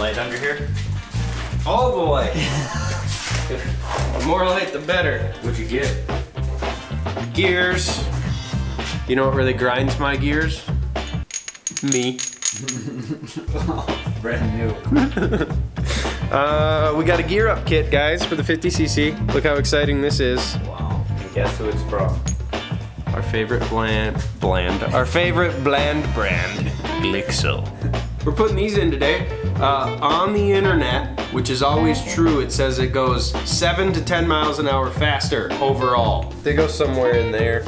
light under here? All the light. The more light, the better. What'd you get? Gears. You know what really grinds my gears? Me. Brand new. We got a gear up kit, guys, for the 50cc. Look how exciting this is. Wow. And guess who it's from? Our favorite our favorite bland brand, Gy6. We're putting these in today. On the internet, which is always true, it says it goes 7 to 10 miles an hour faster overall. They go somewhere in there.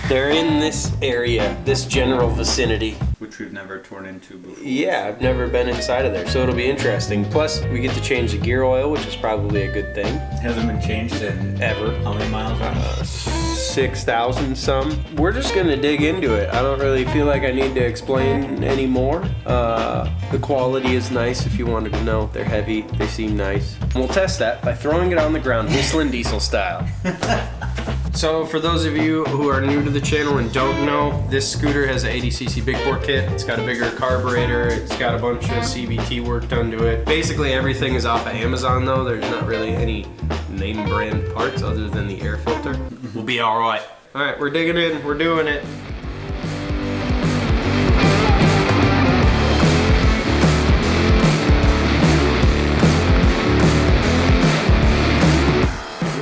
They're in this area, this general vicinity. Which we've never torn into before. Yeah, I've never been inside of there, so it'll be interesting. Plus, we get to change the gear oil, which is probably a good thing. Hasn't been changed in Ever. how many miles on it? 6,000 some. We're just gonna dig into it. I don't really feel like I need to explain anymore. The quality is nice if you wanted to know. They're heavy, they seem nice. And we'll test that by throwing it on the ground, whistling diesel style. So for those of you who are new to the channel and don't know, this scooter has an 80cc big bore kit. It's got a bigger carburetor. It's got a bunch of CVT work done to it. Basically everything is off of Amazon though. There's not really any name brand parts other than the air filter. We'll be all right. All right, we're digging in. We're doing it.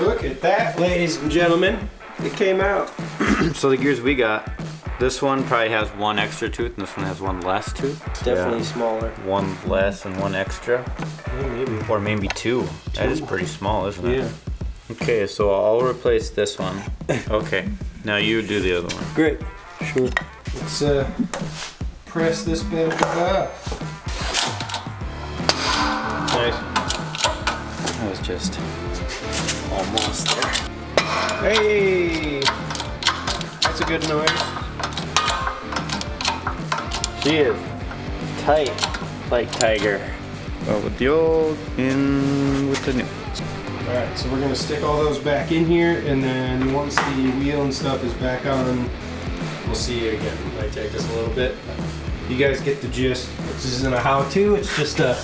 Look at that, ladies and gentlemen. It came out. So the gears we got, this one probably has one extra tooth and this one has one less tooth. Definitely smaller. One less and one extra. Yeah, maybe. Or maybe two. That is pretty small, isn't it? Yeah. Okay, so I'll replace this one. Okay, now you do the other one. Great. Sure. Let's press this bad boy up. Nice. That was just almost there. Hey! That's a good noise. She is tight like tiger. Well, with the old in with the new. Alright, so we're going to stick all those back in here, and then once the wheel and stuff is back on, we'll see you again. It might take us a little bit. You guys get the gist. This isn't a how-to, it's just a,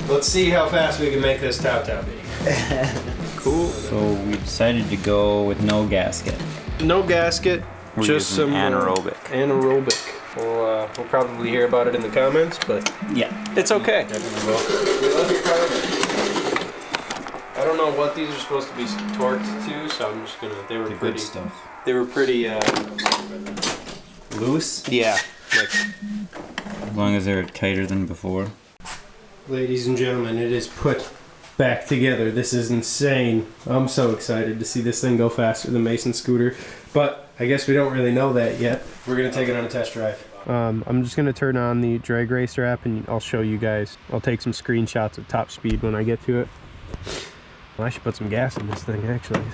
let's see how fast we can make this Tau-Tau be. Cool. So we decided to go with no gasket. No gasket, We're just using some anaerobic. Anaerobic. We'll probably hear about it in the comments, but Yeah. it's okay. Definitely will. We love your comments. I don't know what these are supposed to be torqued to, so I'm just gonna. They were The pretty. good stuff. They were pretty. Loose? Yeah. Like. As long as they're tighter than before. Ladies and gentlemen, it is put back together. This is insane. I'm so excited to see this thing go faster than Mason's scooter, but I guess we don't really know that yet. We're gonna take it on a test drive. I'm just gonna turn on the drag racer app and I'll show you guys. I'll take some screenshots at top speed when I get to it. Well, I should put some gas in this thing actually.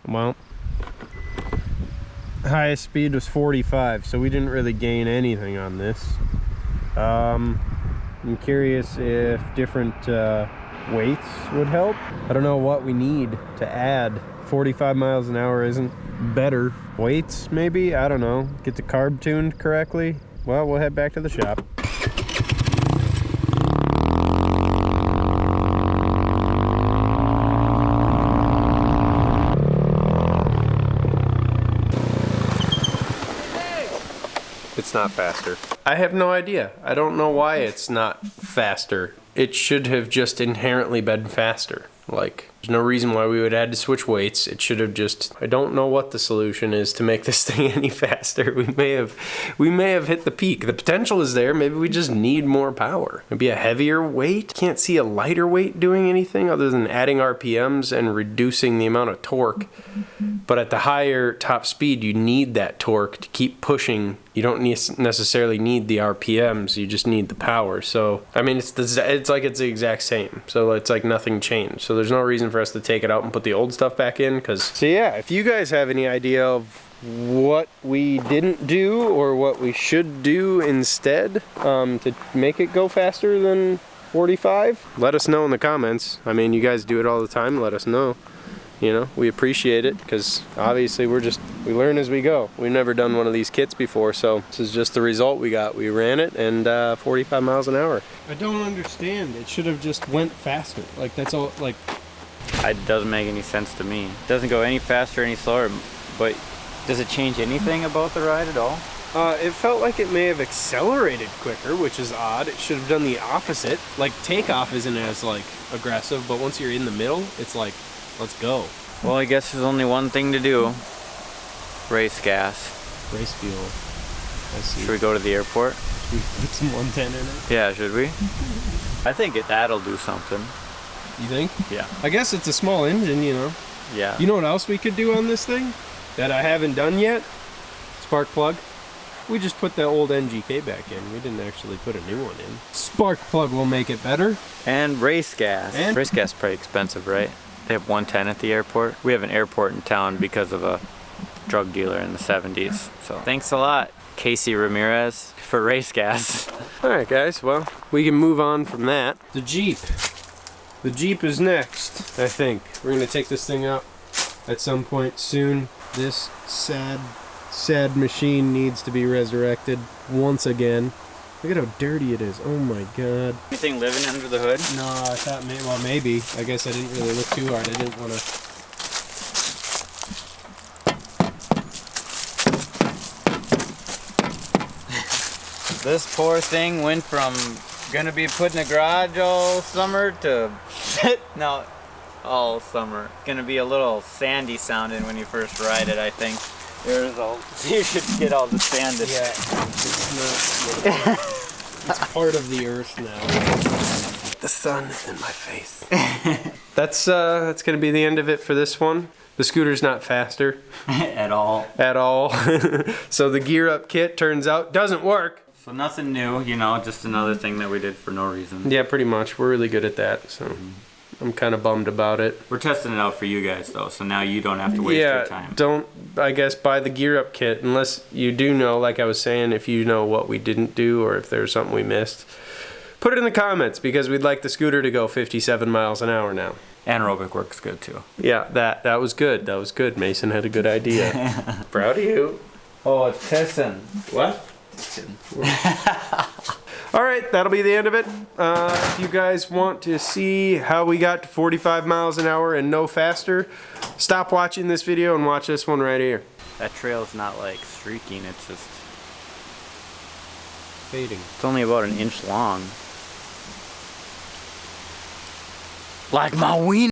Well, highest speed was 45, so we didn't really gain anything on this. I'm curious if different weights would help. I don't know what we need to add. 45 miles an hour isn't better. Weights, maybe? I don't know. Get the carb tuned correctly? Well, we'll head back to the shop. It's not faster. I have no idea. I don't know why it's not faster. It should have just inherently been faster. Like, there's no reason why we would have to switch weights. It should have just, I don't know what the solution is to make this thing any faster. We may have hit the peak. The potential is there. Maybe we just need more power. Maybe a heavier weight. Can't see a lighter weight doing anything other than adding RPMs and reducing the amount of torque. But at the higher top speed, you need that torque to keep pushing. You don't necessarily need the RPMs, you just need the power. So, I mean, it's like it's the exact same. So it's like nothing changed. So there's no reason for us to take it out and put the old stuff back in. So yeah, if you guys have any idea of what we didn't do or what we should do instead to make it go faster than 45, let us know in the comments. I mean, you guys do it all the time, let us know. You know, we appreciate it because obviously we learn as we go. We've never done one of these kits before, so this is just the result we got. We ran it and 45 miles an hour. I don't understand. It should have just went faster. Like, that's all, like... It doesn't make any sense to me. It doesn't go any faster, any slower, but does it change anything about the ride at all? It felt like it may have accelerated quicker, which is odd. It should have done the opposite. Like, takeoff isn't as, like, aggressive, but once you're in the middle, it's like, let's go. Well, I guess there's only one thing to do. Race gas. Race fuel. I see. Should we go to the airport? Should we put some 110 in it? Yeah, should we? I think that'll do something. You think? Yeah. I guess it's a small engine, you know. Yeah. You know what else we could do on this thing that I haven't done yet? Spark plug. We just put the old NGK back in. We didn't actually put a new one in. Spark plug will make it better. And race gas. And race gas is pretty expensive, right? They have 110 at the airport. We have an airport in town because of a drug dealer in the 70s. So thanks a lot, Casey Ramirez, for race gas. All right, guys. Well, we can move on from that. The Jeep. The Jeep is next, I think. We're gonna take this thing out at some point soon. This sad machine needs to be resurrected once again. Look at how dirty it is. Oh my god. Anything living under the hood? No, I thought maybe. I guess I didn't really look too hard. I didn't want to. This poor thing went from gonna be put in a garage all summer to no, all summer. Gonna be a little sandy sounding when you first ride it, I think. You should get all the sand. Yeah, it's not. It's part of the earth now. The sun is in my face. That's gonna be the end of it for this one. The scooter's not faster At all. at all. So the gear up kit turns out doesn't work. So nothing new, you know, just another thing that we did for no reason. Yeah, pretty much. We're really good at that, so I'm kind of bummed about it. We're testing it out for you guys though, so now you don't have to waste your time. Don't, I guess, buy the gear up kit unless you do know, like I was saying, if you know what we didn't do or if there's something we missed. Put it in the comments because we'd like the scooter to go 57 miles an hour now. Anaerobic works good too. Yeah, that was good. That was good. Mason had a good idea. Proud of you. Oh, it's testing. What? All right, that'll be the end of it. If you guys want to see how we got to 45 miles an hour and no faster, stop watching this video and watch this one right here. That trail's not like streaking, it's just Fading. it's only about an inch long. Like my wiener.